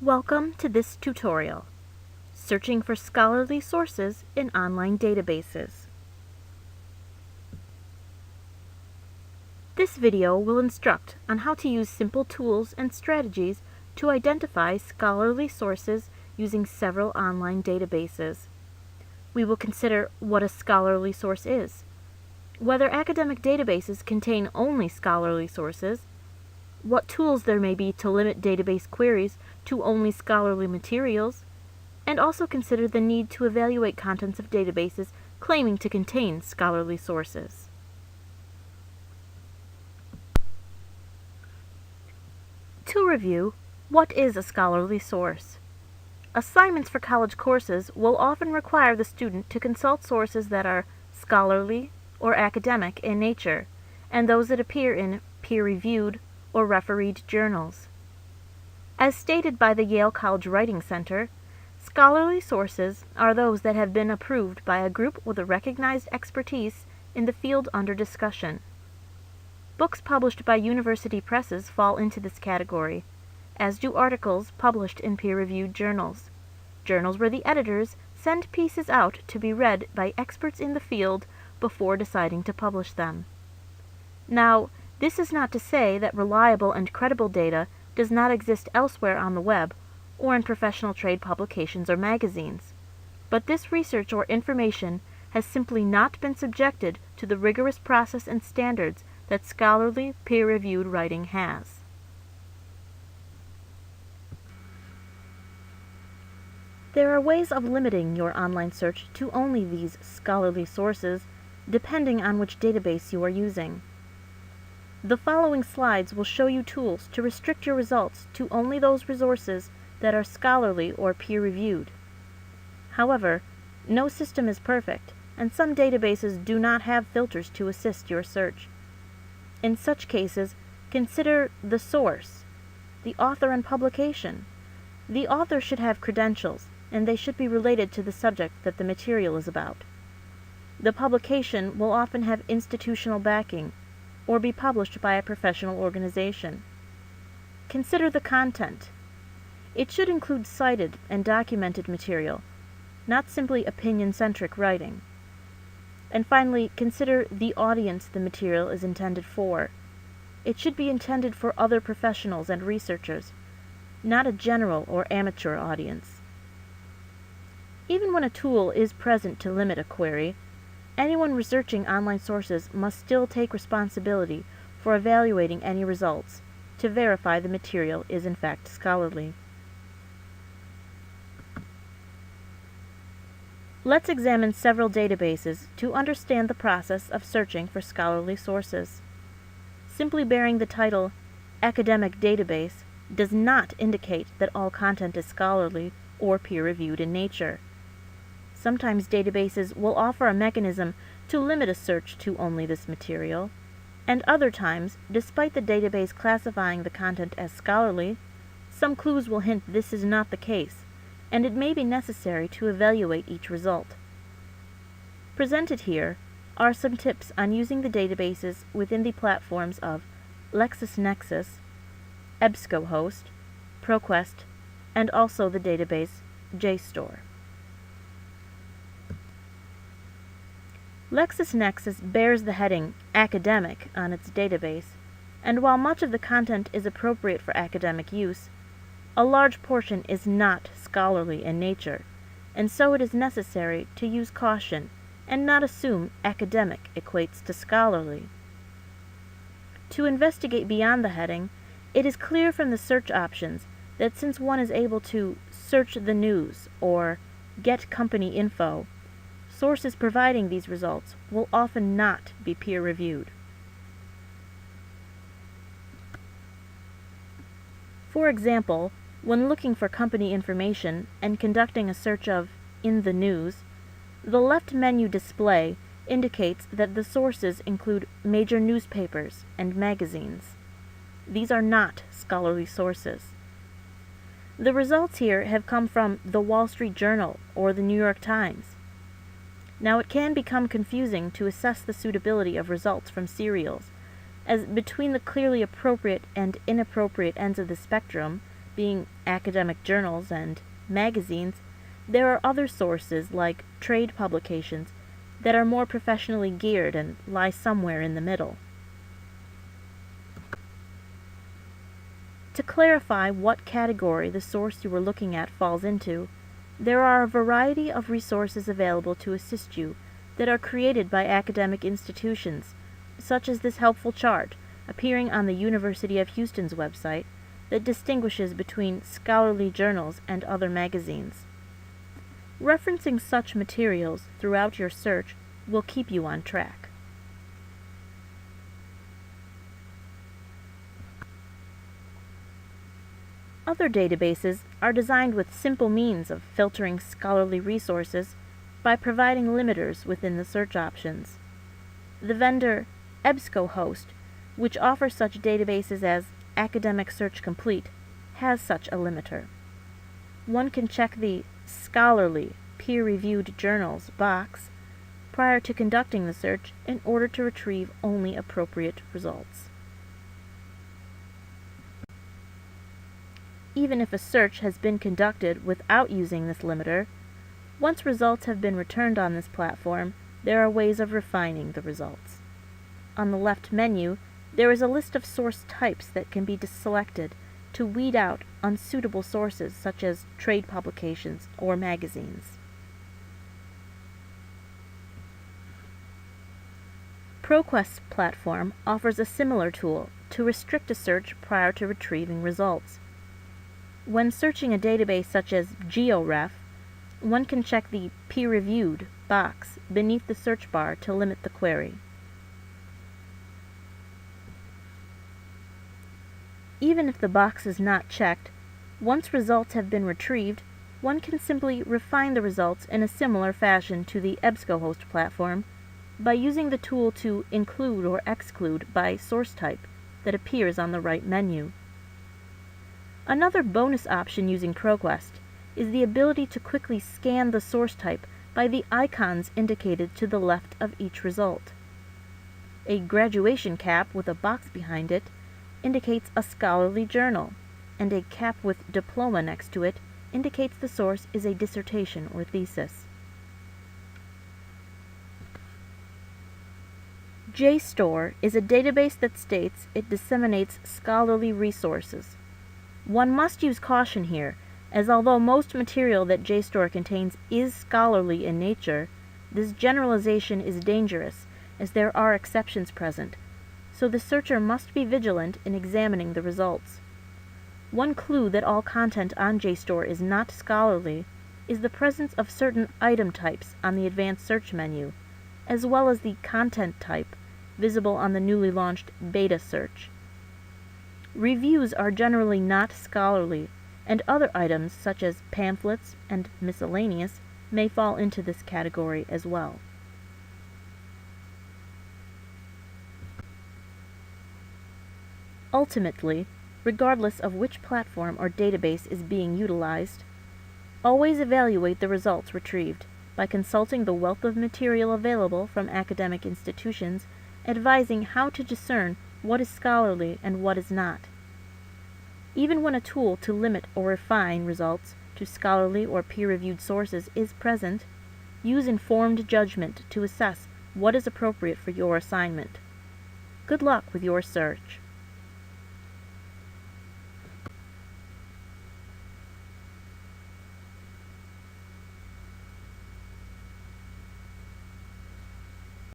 Welcome to this tutorial, Searching for Scholarly Sources in Online Databases. This video will instruct on how to use simple tools and strategies to identify scholarly sources using several online databases. We will consider what a scholarly source is, whether academic databases contain only scholarly sources, what tools there may be to limit database queries to only scholarly materials, and also consider the need to evaluate contents of databases claiming to contain scholarly sources. To review, what is a scholarly source? Assignments for college courses will often require the student to consult sources that are scholarly or academic in nature, and those that appear in peer-reviewed or refereed journals. As stated by the Yale College Writing Center, scholarly sources are those that have been approved by a group with a recognized expertise in the field under discussion. Books published by university presses fall into this category, as do articles published in peer-reviewed journals, journals where the editors send pieces out to be read by experts in the field before deciding to publish them. Now, this is not to say that reliable and credible data does not exist elsewhere on the web or in professional trade publications or magazines, but this research or information has simply not been subjected to the rigorous process and standards that scholarly, peer-reviewed writing has. There are ways of limiting your online search to only these scholarly sources, depending on which database you are using. The following slides will show you tools to restrict your results to only those resources that are scholarly or peer-reviewed. However, no system is perfect, and some databases do not have filters to assist your search. In such cases, consider the source, the author and publication. The author should have credentials, and they should be related to the subject that the material is about. The publication will often have institutional backing, or be published by a professional organization. Consider the content. It should include cited and documented material, not simply opinion-centric writing. And finally, consider the audience the material is intended for. It should be intended for other professionals and researchers, not a general or amateur audience. Even when a tool is present to limit a query, anyone researching online sources must still take responsibility for evaluating any results to verify the material is in fact scholarly. Let's examine several databases to understand the process of searching for scholarly sources. Simply bearing the title Academic Database does not indicate that all content is scholarly or peer-reviewed in nature. Sometimes databases will offer a mechanism to limit a search to only this material, and other times, despite the database classifying the content as scholarly, some clues will hint this is not the case, and it may be necessary to evaluate each result. Presented here are some tips on using the databases within the platforms of LexisNexis, EBSCOhost, ProQuest, and also the database JSTOR. LexisNexis bears the heading Academic on its database, and while much of the content is appropriate for academic use, a large portion is not scholarly in nature, and so it is necessary to use caution and not assume academic equates to scholarly. To investigate beyond the heading, it is clear from the search options that since one is able to search the news or get company info, sources providing these results will often not be peer-reviewed. For example, when looking for company information and conducting a search of "in the news," the left menu display indicates that the sources include major newspapers and magazines. These are not scholarly sources. The results here have come from the Wall Street Journal or the New York Times. Now, it can become confusing to assess the suitability of results from serials, as between the clearly appropriate and inappropriate ends of the spectrum, being academic journals and magazines, there are other sources like trade publications that are more professionally geared and lie somewhere in the middle. To clarify what category the source you are looking at falls into, there are a variety of resources available to assist you that are created by academic institutions, such as this helpful chart appearing on the University of Houston's website that distinguishes between scholarly journals and other magazines. Referencing such materials throughout your search will keep you on track. Other databases are designed with simple means of filtering scholarly resources by providing limiters within the search options. The vendor EBSCOhost, which offers such databases as Academic Search Complete, has such a limiter. One can check the Scholarly Peer-Reviewed Journals box prior to conducting the search in order to retrieve only appropriate results. Even if a search has been conducted without using this limiter, once results have been returned on this platform, there are ways of refining the results. On the left menu, there is a list of source types that can be selected to weed out unsuitable sources such as trade publications or magazines. ProQuest's platform offers a similar tool to restrict a search prior to retrieving results. When searching a database such as GeoRef, one can check the Peer-Reviewed box beneath the search bar to limit the query. Even if the box is not checked, once results have been retrieved, one can simply refine the results in a similar fashion to the EBSCOhost platform by using the tool to include or exclude by source type that appears on the right menu. Another bonus option using ProQuest is the ability to quickly scan the source type by the icons indicated to the left of each result. A graduation cap with a box behind it indicates a scholarly journal, and a cap with diploma next to it indicates the source is a dissertation or thesis. JSTOR is a database that states it disseminates scholarly resources. One must use caution here, as although most material that JSTOR contains is scholarly in nature, this generalization is dangerous, as there are exceptions present, so the searcher must be vigilant in examining the results. One clue that all content on JSTOR is not scholarly is the presence of certain item types on the advanced search menu, as well as the content type visible on the newly launched beta search. Reviews are generally not scholarly, and other items such as pamphlets and miscellaneous may fall into this category as well. Ultimately, regardless of which platform or database is being utilized, always evaluate the results retrieved by consulting the wealth of material available from academic institutions advising how to discern what is scholarly and what is not. Even when a tool to limit or refine results to scholarly or peer-reviewed sources is present, use informed judgment to assess what is appropriate for your assignment. Good luck with your search.